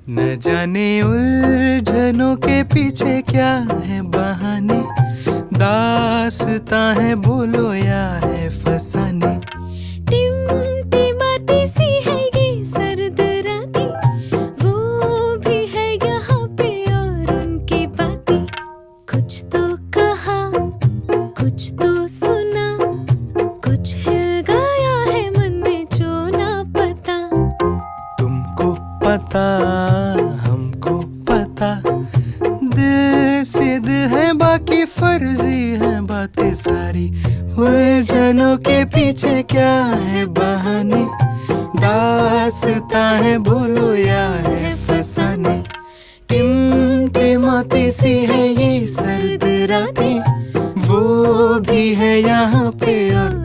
न जाने उलझनों के पीछे क्या है बहाने, दास्तां है बोलो या है फसाने। टिमटिमाती सी है ये सर्द रातें, वो भी है यहाँ पे और उनकी बातें। कुछ तो कहा, कुछ तो सुना, कुछ हिल गया है मन में जो ना पता। तुमको पता हमको पता, दिल से दिल है बाकी फर्जी है बातें सारी। उलझनों के पीछे क्या है बहाने, दास्तां है बोलो या है फसाने। टिमटिमाती सी है ये सर्द रातें, वो भी है यहाँ पे और